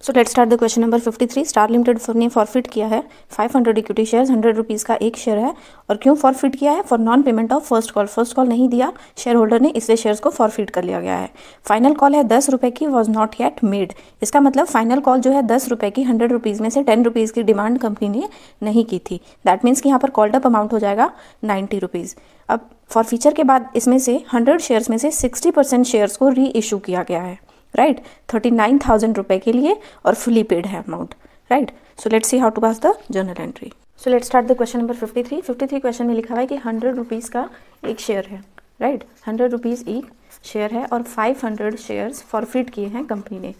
So let's start the question number 53। Star limited ने forfeit किया है 500 इक्विटी शेयर्स, 100 रुपीज़ का एक शेयर है। और क्यों फॉरफिट किया है? For non payment of first call. First call नहीं दिया शेयर होल्डर ने, इसलिए शेयर्स को फॉरफिट कर लिया गया है। फाइनल कॉल है 10 रुपये की, वॉज नॉट येट मेड। इसका मतलब फाइनल कॉल जो है 10 रुपये की, 100 रुपीज़ में से 10 रुपीज़ की डिमांड कंपनी ने नहीं की थी। दैट मीन्स कि यहाँ पर कॉल्ड अप अमाउंट हो जाएगा 90 रुपीज़। अब फॉर फीचर के बाद इसमें से 100 शेयर्स में से 60% शेयर्स को री इशू किया गया है, राइट 39,000 रुपये के लिए, और फुली पेड है amount, right. So let's see how to pass the journal entry. So let's start the question number 53 question में लिखा हुआ है कि 100 रुपीज़ का एक शेयर है, राइट 100 रुपीज़ एक शेयर है और 500 शेयर्स फॉरफिट किए हैं कंपनी ने,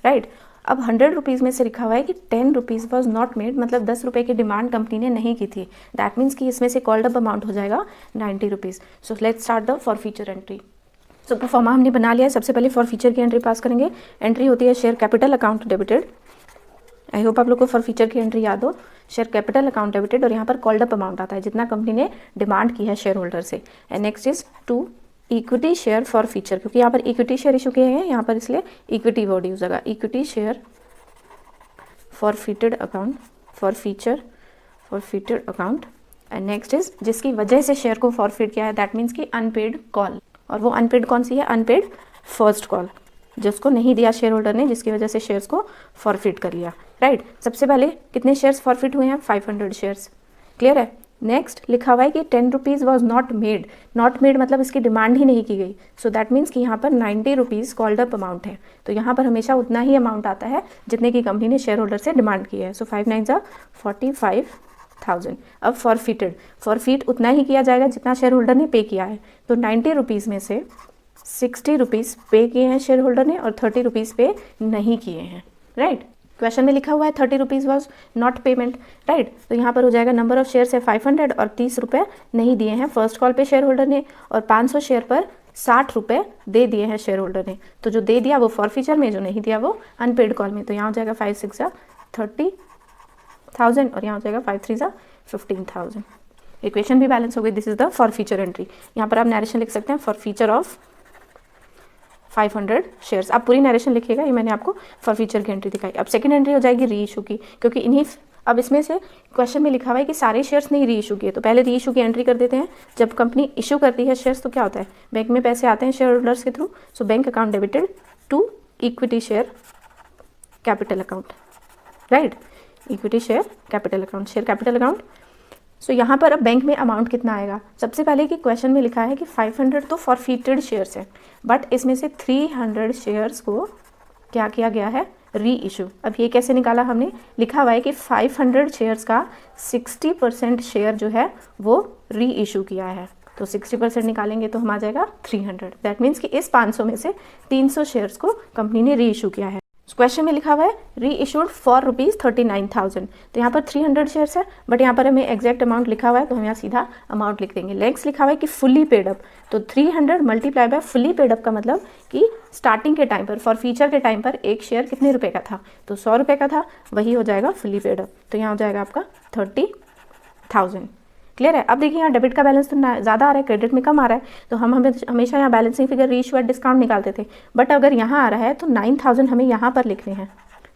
राइट। अब 100 रुपीज़ में से लिखा हुआ है कि 10 रुपीज़ वॉज नॉट मेड, मतलब 10 रुपये की डिमांड कंपनी ने नहीं की थी। दैट मीन्स कि इसमें से कॉल्ड अप अमाउंट हो जाएगा 90 rupees. So let's start the forfeiture entry. So pro forma हमने बना लिया है। सबसे पहले फॉर फीचर की एंट्री पास करेंगे। एंट्री होती है share capital account debited. I hope आप लोग को फॉर फीचर की एंट्री याद हो। शेयर कैपिटल अकाउंट डेबिटेड, और यहाँ पर कॉल्ड अप अमाउंट आता है जितना कंपनी ने डिमांड की है शेयर होल्डर से। And next is to equity share forfeiture, क्योंकि यहाँ पर इक्विटी शेयर इशू किए हैं यहाँ पर, इसलिए इक्विटी वर्ड यूज होगा। Equity share forfeited account, forfeited account. And next is जिसकी वजह से शेयर को फॉरफिट किया है, दैट मीन्स की अनपेड कॉल। और वो अनपेड कौन सी है? अनपेड फर्स्ट कॉल, जिसको नहीं दिया शेयर होल्डर ने, जिसकी वजह से शेयर्स को फॉरफिट कर लिया, राइट। सबसे पहले कितने शेयर्स फॉरफिट हुए हैं? 500 शेयर्स, क्लियर है। नेक्स्ट लिखा हुआ है कि 10 rupees was not made. Not made मतलब इसकी डिमांड ही नहीं की गई। सो दैट मीन्स कि यहाँ पर 90 रुपीज़ कॉल्ड अप अमाउंट है। तो यहाँ पर हमेशा उतना ही अमाउंट आता है जितने की कंपनी ने शेयर होल्डर से डिमांड की है। सो 5 9 जा 45,000। अब फॉरफिट उतना ही किया जाएगा जितना शेयर होल्डर ने पे किया है। तो 90 रुपीज़ में से 60 रुपीज़ पे किए हैं शेयर होल्डर ने और 30 रुपीज़ पे नहीं किए हैं, राइट। क्वेश्चन में लिखा हुआ है 30 rupees was not payment, right. तो यहाँ पर हो जाएगा नंबर ऑफ शेयर्स है 500 और 30 रुपये नहीं दिए हैं फर्स्ट कॉल पे शेयर होल्डर ने, और 500 शेयर पर 60 रुपये दे दिए हैं शेयर होल्डर ने। तो जो दे दिया वो फॉर फीचर में, जो नहीं दिया वो अनपेड कॉल में। तो यहाँ हो जाएगा 5 6 जा 30,000 और यहाँ हो जाएगा 5 3 जा 15,000। इक्वेशन भी बैलेंस हो गई। This is the forfeiture entry. यहाँ पर आप नरेशन लिख सकते हैं फॉर फीचर ऑफ 500 शेयर्स। आप पूरी नरेशन लिखिएगा, ये मैंने आपको फॉर फीचर की एंट्री दिखाई। अब सेकंड एंट्री हो जाएगी री इशू की, क्योंकि इन्हीं अब इसमें से क्वेश्चन में लिखा हुआ है कि सारे शेयर्स नहीं री इशू किए। तो पहले री इशू की एंट्री कर देते हैं। जब कंपनी इशू करती है शेयर्स तो क्या होता है? बैंक में पैसे आते हैं शेयर होल्डर्स के थ्रू। So bank account debited to equity share capital account, right. Equity share capital account, share capital account. So यहाँ पर अब बैंक में अमाउंट कितना आएगा? सबसे पहले कि क्वेश्चन में लिखा है कि 500 तो फॉरफिटेड शेयर्स है, बट इसमें से 300 शेयर्स को क्या किया गया है? री इशू। अब ये कैसे निकाला हमने? लिखा हुआ है कि 500 शेयर्स का 60% शेयर जो है वो री इशू किया है। तो 60% निकालेंगे तो हम आ जाएगा 300। दैट मीन्स कि इस 500 में से 300 शेयर्स को कंपनी ने री इशू किया है। क्वेश्चन में लिखा हुआ है री इशूड फॉर ₹39,000। तो यहाँ पर 300 शेयर्स है, बट यहाँ पर हमें एग्जैक्ट अमाउंट लिखा हुआ है तो हम यहाँ सीधा अमाउंट लिख देंगे। नेक्स्ट लिखा हुआ है कि फुली पेड अप। तो 300 multiply by fully paid up का मतलब कि स्टार्टिंग के टाइम पर, फॉर फीचर के टाइम पर एक शेयर कितने रुपए का था? तो 100 रुपये का था, वही हो जाएगा फुली पेड अप। तो यहाँ हो जाएगा आपका 30,000, क्लियर है। अब देखिए यहाँ डेबिट का बैलेंस तो ज़्यादा आ रहा है, क्रेडिट में कम आ रहा है। तो हम हमेशा यहाँ बैलेंसिंग फिगर री इशू एट डिस्काउंट निकालते थे, बट अगर यहाँ आ रहा है तो 9,000 हमें यहाँ पर लिखने हैं,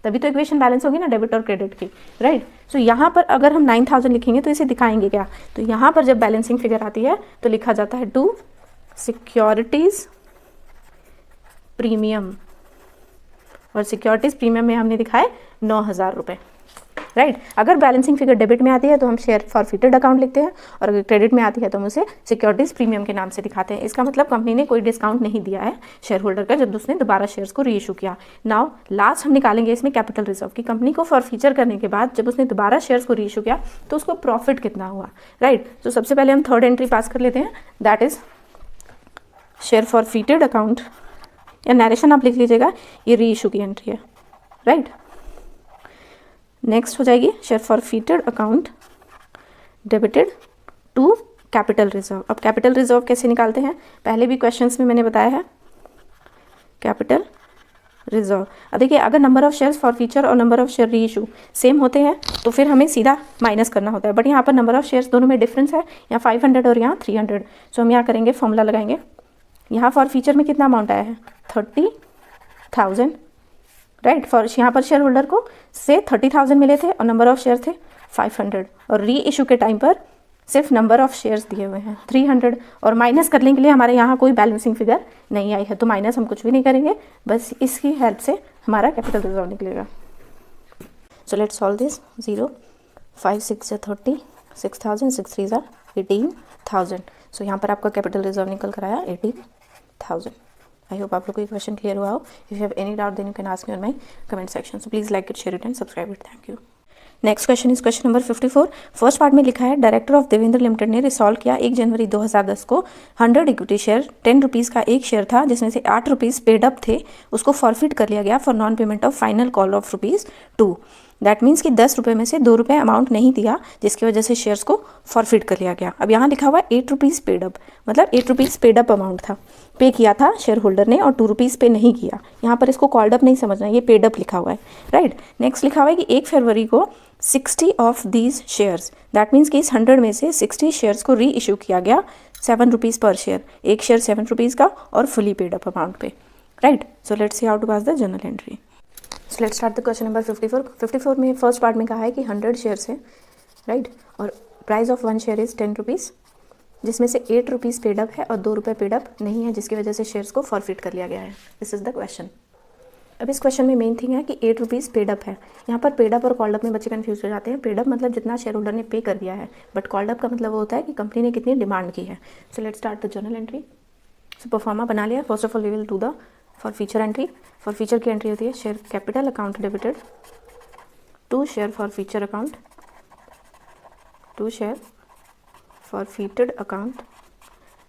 तभी तो इक्वेशन बैलेंस होगी ना डेबिट और क्रेडिट की, राइट। सो यहाँ पर अगर हम 9,000 लिखेंगे तो इसे दिखाएंगे क्या? तो यहाँ पर जब बैलेंसिंग फिगर आती है तो लिखा जाता है टू सिक्योरिटीज़ प्रीमियम, और सिक्योरिटीज़ प्रीमियम में हमने दिखाए 9,000 रुपये, राइट। अगर बैलेंसिंग फिगर डेबिट में आती है तो हम शेयर फॉरफिटेड अकाउंट लिखते हैं, और अगर क्रेडिट में आती है तो हम उसे सिक्योरिटीज प्रीमियम के नाम से दिखाते हैं। इसका मतलब कंपनी ने कोई डिस्काउंट नहीं दिया है शेयर होल्डर का जब उसने दोबारा शेयर्स को री इशू किया। नाउ लास्ट हम निकालेंगे इसमें कैपिटल रिजर्व की। कंपनी को फॉर फीचर करने के बाद जब उसने दोबारा शेयर्स को री इशू किया तो उसको प्रॉफिट कितना हुआ, राइट। तो सबसे पहले हम थर्ड एंट्री पास कर लेते हैं, that is share forfeited account, या नरेशन आप लिख लीजिएगा, ये री इशू की एंट्री है, राइट। नेक्स्ट हो जाएगी share forfeited account debited to capital reserve. अब कैपिटल रिजर्व कैसे निकालते हैं? पहले भी क्वेश्चंस में मैंने बताया है कैपिटल रिजर्व। अब देखिए अगर number of shares for feature और नंबर ऑफ शेयर री इशू सेम होते हैं तो फिर हमें सीधा माइनस करना होता है, बट यहाँ पर नंबर ऑफ शेयर्स दोनों में डिफरेंस है, यहाँ 500 और यहाँ 300। सो हम यहाँ करेंगे, फॉर्मूला लगाएंगे। यहाँ फॉर फीचर में कितना अमाउंट आया है? 30,000, राइट। फॉर यहाँ पर शेयर होल्डर को से 30,000 मिले थे और नंबर ऑफ शेयर थे 500, और री इशू के टाइम पर सिर्फ नंबर ऑफ शेयर्स दिए हुए हैं 300, और माइनस करने के लिए हमारे यहाँ कोई बैलेंसिंग फिगर नहीं आई है, तो माइनस हम कुछ भी नहीं करेंगे, बस इसकी हेल्प से हमारा कैपिटल रिजर्व निकलेगा। So let's solve this. 0 5 6 30, 6,000, 6 3 18,000। सो यहाँ पर आपका कैपिटल रिजर्व निकल कर आया 18,000। आई होप आप लोग को ये क्वेश्चन क्लियर हुआ हो। If you have any doubt then you can ask me on my comment section. So please like it, share it and subscribe it. Thank you. Next question is question number 54। First part में लिखा है director of Devendra limited ने resolve किया 1 जनवरी 2010 को 100 equity share 10 rupees का एक share था जिसमें से 8 रुपीज़ पेड अप थे, उसको फॉरफिट कर लिया गया for non payment of final call of ₹2। That means कि 10 रुपये में से 2 रुपये अमाउंट नहीं दिया, जिसकी वजह से शेयर्स को फॉरफिट कर लिया गया। अब यहाँ लिखा हुआ है 8 रुपीज़ पेड अप, मतलब 8 रुपीज़ पेड अप अमाउंट था, पे किया था शेयर होल्डर ने, और 2 रुपीज़ पे नहीं किया। यहाँ पर इसको कॉल्ड अप नहीं समझना, ये पेड अप लिखा हुआ है, राइट। नेक्स्ट लिखा हुआ है कि 1 फरवरी को 60 of these shares, that means कि इस 100 में से 60 शेयर्स को री इशू किया गया 7 रुपीज़ पर शेयर, एक शेयर 7 रुपीज़ का और फुली पेड अप अमाउंट पे, right. So let's see how to pass the journal entry. So let's start the question number 54। 54 में फर्स्ट पार्ट में कहा है कि 100 शेयर्स है, राइट, और price of 1 share is 10 rupees, जिसमें से 8 रुपीज़ पेड अप है और 2 रुपये पेड अप नहीं है, जिसकी वजह से शेयर्स को फॉरफिट कर लिया गया है। This is the question. अब इस क्वेश्चन में मेन थिंग है कि 8 रुपीज़ पेड अप है। यहाँ पर पेड अप और कॉल्ड अप में बच्चे कन्फ्यूज हो जाते हैं। पेड अप मतलब जितना शेयर होल्डर ने पे कर दिया है, बट कॉल्ड अप का मतलब वो होता है कि कंपनी ने कितनी डिमांड की है। So let's start the journal entry. So proforma बना लिया। First of all we will do the forfeiture entry. Forfeiture की एंट्री होती है share capital account debited to share forfeiture account, to share forfeited account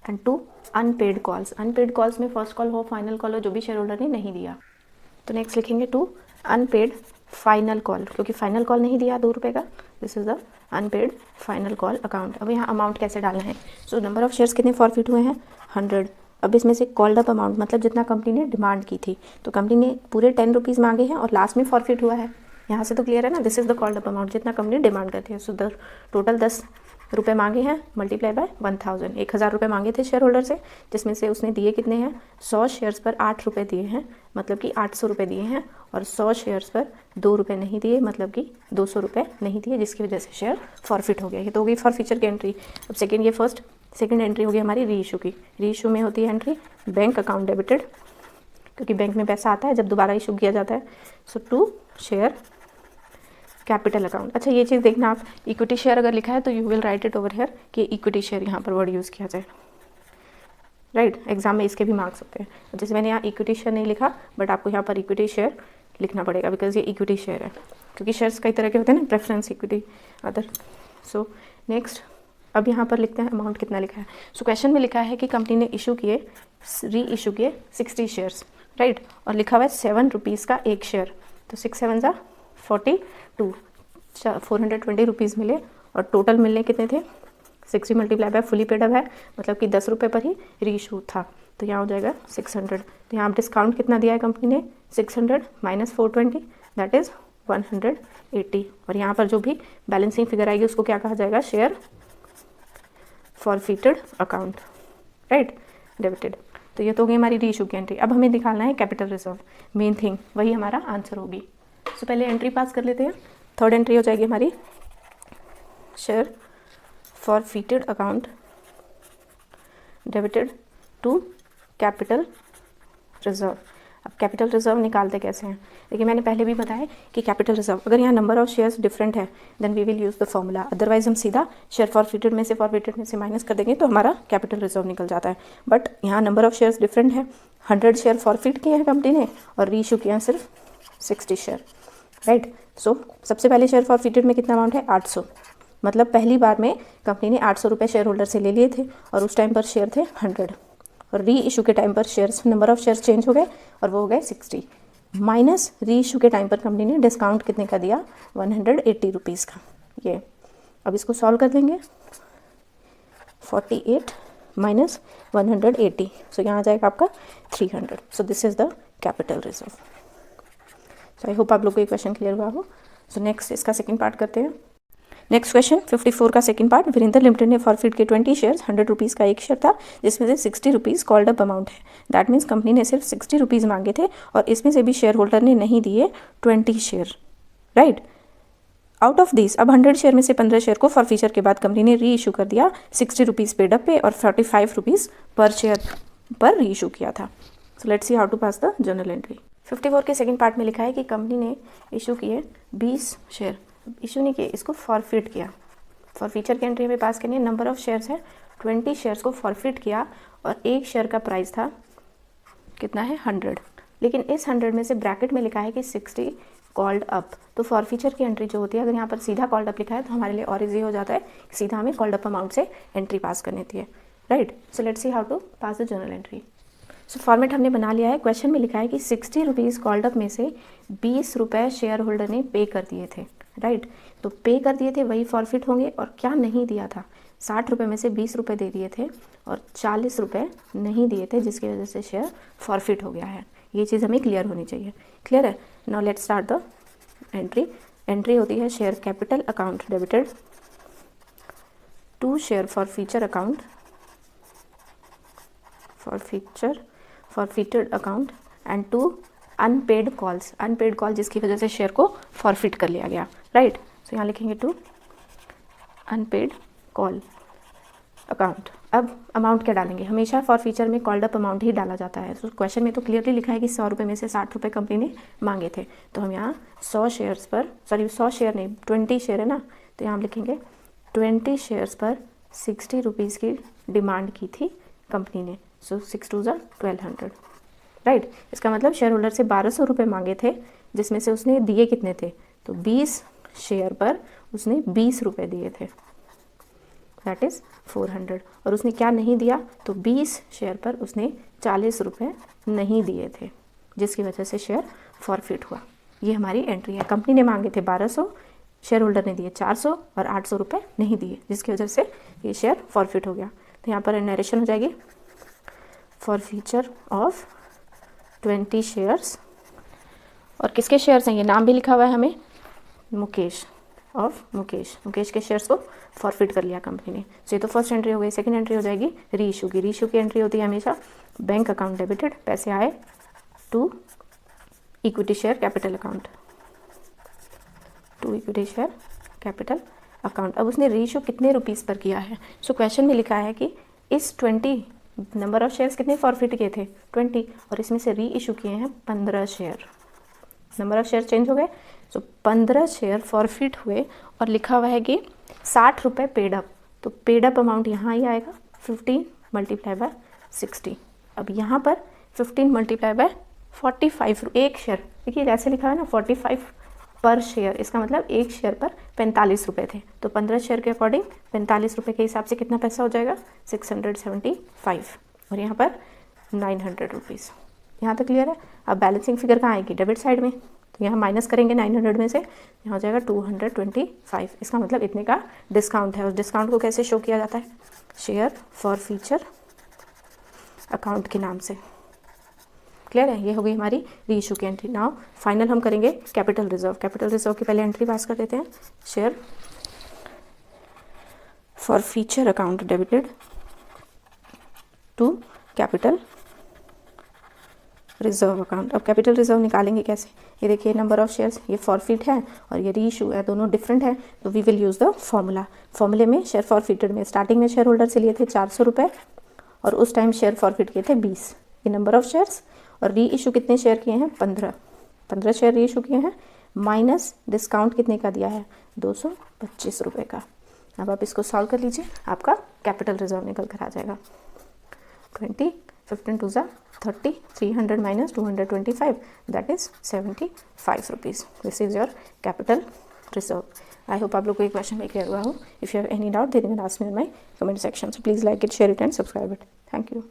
and to unpaid calls. Unpaid calls में first call हो, final call हो, जो भी share holder ने नहीं दिया। तो नेक्स्ट लिखेंगे टू अनपेड फाइनल कॉल, क्योंकि फाइनल कॉल नहीं दिया 2 रुपये का। This is the unpaid final call account. अब यहाँ अमाउंट कैसे डालना है। सो नंबर ऑफ शेयर्स कितने फॉरफिट हुए हैं 100। अब इसमें से कॉल्ड अप अमाउंट मतलब जितना कंपनी ने डिमांड की थी, तो कंपनी ने पूरे 10 रुपीज़ मांगे हैं और लास्ट में फॉरफिट हुआ है। यहाँ से तो क्लियर है ना, this is the called up amount जितना कंपनी डिमांड करती है। सो द टोटल 10 रुपये मांगे हैं मल्टीप्लाई बाय 1000, 1000 रुपये मांगे थे शेयर होल्डर से, जिसमें से उसने दिए कितने हैं 100 शेयर्स पर 8 रुपये दिए हैं, मतलब कि 800 रुपये दिए हैं, और 100 शेयर्स पर 2 रुपये नहीं दिए, मतलब कि 200 रुपये नहीं दिए, जिसकी वजह से शेयर फॉरफिट हो गया। ये तो हो गई फॉर फीचर की एंट्री। अब सेकेंड, ये सेकेंड एंट्री होगी हमारी री इशू की। री इशू में होती है एंट्री बैंक अकाउंट डेबिटेड, क्योंकि बैंक में पैसा आता है जब दोबारा इशू किया जाता है। सो टू शेयर कैपिटल अकाउंट। अच्छा ये चीज़ देखना आप, इक्विटी शेयर अगर लिखा है तो you will write it over here कि इक्विटी शेयर यहाँ पर वर्ड यूज़ किया जाए, राइट। एग्जाम में इसके भी मार्क्स होते हैं। जैसे मैंने यहाँ इक्विटी शेयर नहीं लिखा, बट आपको यहाँ पर इक्विटी शेयर लिखना पड़ेगा, बिकॉज ये इक्विटी शेयर है, क्योंकि शेयर्स कई तरह के होते हैं ना, preference, equity, other. So next, अब यहाँ पर लिखते हैं अमाउंट कितना लिखा है। सो क्वेश्चन में लिखा है कि कंपनी ने री इशू किए 60 शेयर्स, राइट, और लिखा हुआ है 7 रुपीज़ का एक शेयर। तो 6 7 42, 420 रुपीज़ मिले, और टोटल मिलने कितने थे 60 multiply by fully paid up है, मतलब कि 10 रुपये पर ही री इशू था, तो यहाँ हो जाएगा 600। तो यहाँ डिस्काउंट कितना दिया है कंपनी ने 600 माइनस 420, दैट इज़ 180। और यहाँ पर जो भी बैलेंसिंग फिगर आएगी उसको क्या कहा जाएगा, share forfeited account, right, debited. तो ये तो हो गई हमारी री इशू की एंट्री। अब हमें निकालना है कैपिटल रिजर्व, मेन थिंग, वही हमारा आंसर होगी। सो पहले एंट्री पास कर लेते हैं। थर्ड एंट्री हो जाएगी हमारी share forfeited account debited to capital reserve. अब कैपिटल रिजर्व निकालते कैसे हैं, देखिए मैंने पहले भी बताया कि कैपिटल रिजर्व, अगर यहाँ नंबर ऑफ शेयर्स डिफरेंट है then we will use the formula, otherwise हम सीधा शेयर फॉरफिटेड में से माइनस कर देंगे तो हमारा कैपिटल रिजर्व निकल जाता है। बट यहाँ नंबर ऑफ शेयर्स डिफरेंट है, 100 शेयर फॉरफिट किए हैं कंपनी ने और री इशू किए हैं सिर्फ 60 शेयर, राइट। सो सबसे पहले शेयर फॉरफिटेड में कितना अमाउंट है 800, मतलब पहली बार में कंपनी ने 800 रुपये शेयर होल्डर से ले लिए थे, और उस टाइम पर शेयर थे 100, और री इशू के टाइम पर shares, number of shares change हो गए और वो हो गए 60, माइनस री इशू के टाइम पर कंपनी ने डिस्काउंट कितने का दिया 180 रुपीज़ का। ये अब इसको सॉल्व कर देंगे, 48 माइनस 180, सो यहाँ आ जाएगा आपका 300। So this is the capital reserve. So I hope आप लोग को ये क्वेश्चन क्लियर हुआ हो। सो नेक्स्ट इसका सेकेंड पार्ट करते हैं। नेक्स्ट क्वेश्चन 54 का सेकंड पार्ट। वीरेंद्र लिमिटेड ने फॉरफिट के 20 शेयर्स, 100 रुपीज़ का एक शेयर था, जिसमें से 60 रुपीज़ कॉल्ड अप अमाउंट है। दैट मीन्स कंपनी ने सिर्फ 60 रुपीज़ मांगे थे और इसमें से भी शेयर होल्डर ने नहीं दिए 20 share, right. Out of this, अब 100 शेयर में से 15 शेयर को फॉरफीचर के बाद कंपनी ने री इशू कर दिया 60 रुपीज़ पेड अप पे और 45 रुपीज़ पर शेयर पर री इशू किया था। So let's see how to pass the journal entry. 54 के सेकंड पार्ट में लिखा है कि कंपनी ने इशू किए 20 शेयर, इशू नहीं किए, इसको फॉरफिट किया। फॉरफीचर की एंट्री में पास करनी है। नंबर ऑफ शेयर्स है 20 शेयर्स को फॉरफिट किया और एक शेयर का प्राइस था कितना है 100, लेकिन इस 100 में से ब्रैकेट में लिखा है कि 60 कॉल्ड अप। तो फॉरफीचर की एंट्री जो होती है, अगर यहाँ पर सीधा कॉल्ड अप लिखा है तो हमारे लिए और इजी हो जाता है कि सीधा हमें कॉल्ड अप अमाउंट से एंट्री पास करनी थी, right. So let's see how to pass the journal entry. So format हमने बना लिया है। क्वेश्चन में लिखा है कि 60 रुपीज़ कॉल्ड अप में से 20 रुपये शेयर होल्डर ने पे कर दिए थे, राइट। तो पे कर दिए थे वही फॉरफिट होंगे, और क्या नहीं दिया था, 60 रुपये में से 20 रुपये दे दिए थे और 40 रुपये नहीं दिए थे, जिसकी वजह से शेयर फॉरफिट हो गया है। ये चीज़ हमें क्लियर होनी चाहिए। क्लियर है? Now let's start the entry. Entry होती है share capital account debited to share forfeiture account, forfeited account and to unpaid calls, unpaid call जिसकी वजह से शेयर को फॉरफिट कर लिया गया, राइट। सो यहाँ लिखेंगे टू अनपेड कॉल अकाउंट। अब अमाउंट क्या डालेंगे, हमेशा फॉरफीचर में कॉल्ड अप अमाउंट ही डाला जाता है। तो क्वेश्चन में तो क्लियरली लिखा है कि 100 रुपये में से 60 रुपये कंपनी ने मांगे थे, तो हम यहाँ 100 शेयर्स पर, सॉरी 100 शेयर नहीं 20 शेयर है ना, तो यहाँ हम लिखेंगे 20 शेयर्स पर 60 रुपीज़ की डिमांड की थी कंपनी ने। सो 6 2 1200, राइट। इसका मतलब शेयर होल्डर से 1200 रुपये मांगे थे, जिसमें से उसने दिए कितने थे, तो 20 शेयर पर उसने 20 रुपये दिए थे, दैट इज़ 400। और उसने क्या नहीं दिया, तो 20 शेयर पर उसने 40 रुपये नहीं दिए थे, जिसकी वजह से शेयर फॉरफिट हुआ। ये हमारी एंट्री है। कंपनी ने मांगे थे 1200, शेयर होल्डर ने दिए 400 और 800 रुपये नहीं दिए, जिसकी वजह से ये शेयर फॉरफिट हो गया। तो यहाँ पर नरेशन हो जाएगी फॉरफीचर ऑफ 20 शेयर्स, और किसके शेयर्स हैं, ये नाम भी लिखा हुआ है हमें, मुकेश, ऑफ मुकेश। मुकेश के शेयर्स को फॉरफिट कर लिया कंपनी ने। सो ये तो फर्स्ट एंट्री हो गई। सेकंड एंट्री हो जाएगी री इशू की। री इशू की एंट्री होती है हमेशा बैंक अकाउंट डेबिटेड, पैसे आए to equity share capital account, to equity share capital account. अब उसने री इशू कितने रुपीज़ पर किया है। सो क्वेश्चन में लिखा है कि इस 20 नंबर ऑफ शेयर्स कितने फॉरफिट किए थे 20, और इसमें से री इशू किए हैं 15 share. Number of share change हो गए, सो 15 शेयर फॉरफिट हुए और लिखा हुआ है कि 60 रुपये पेड अप। तो पेड अप अमाउंट यहाँ ही आएगा 15 मल्टीप्लाई बाय 60। अब यहाँ पर 15 मल्टीप्लाई बाय 45, एक शेयर, देखिए ऐसे लिखा है ना 45 पर शेयर, इसका मतलब एक शेयर पर 45 रुपये थे। तो 15 शेयर के अकॉर्डिंग 45 रुपये के हिसाब से कितना पैसा हो जाएगा 675, और यहाँ पर 900 रुपीज़। यहाँ तक क्लियर है। अब बैलेंसिंग फिगर कहाँ आएगी, डेबिट साइड में, तो यहाँ माइनस करेंगे 900 में से, यहाँ हो जाएगा 225। इसका मतलब इतने का डिस्काउंट है। उस डिस्काउंट को कैसे शो किया जाता है, शेयर फॉरफीचर अकाउंट के नाम से। क्लियर है? ये हो गई हमारी री इशू की एंट्री। नाउ फाइनल हम करेंगे कैपिटल रिजर्व। कैपिटल रिजर्व की पहले एंट्री पास कर देते हैं, share forfeiture account debited to capital reserve account. अब कैपिटल रिजर्व निकालेंगे कैसे, ये देखिए नंबर ऑफ शेयर्स, ये फॉरफिट है और ये री इशू है, दोनों डिफरेंट है, तो we will use the formula. फॉर्मूले में शेयर फॉरफिटेड में स्टार्टिंग में शेयर होल्डर से लिए थे 400 रुपये और उस टाइम शेयर फॉरफिट किए थे 20, ये नंबर ऑफ शेयर्स, और री इशू कितने शेयर किए हैं 15 शेयर री इशू किए हैं, माइनस डिस्काउंट कितने का दिया है 225 रुपये का। अब आप इसको सॉल्व कर लीजिए, आपका कैपिटल रिजर्व निकल कर आ जाएगा 20, 15 2 30, 300 minus 225, that is 75 rupees. This is your capital reserve. I hope आप लोग को ये क्वेश्चन में क्लियर हुआ हो. If you have any doubt, then you can ask me in my comment section. So please like it, share it and subscribe it. Thank you.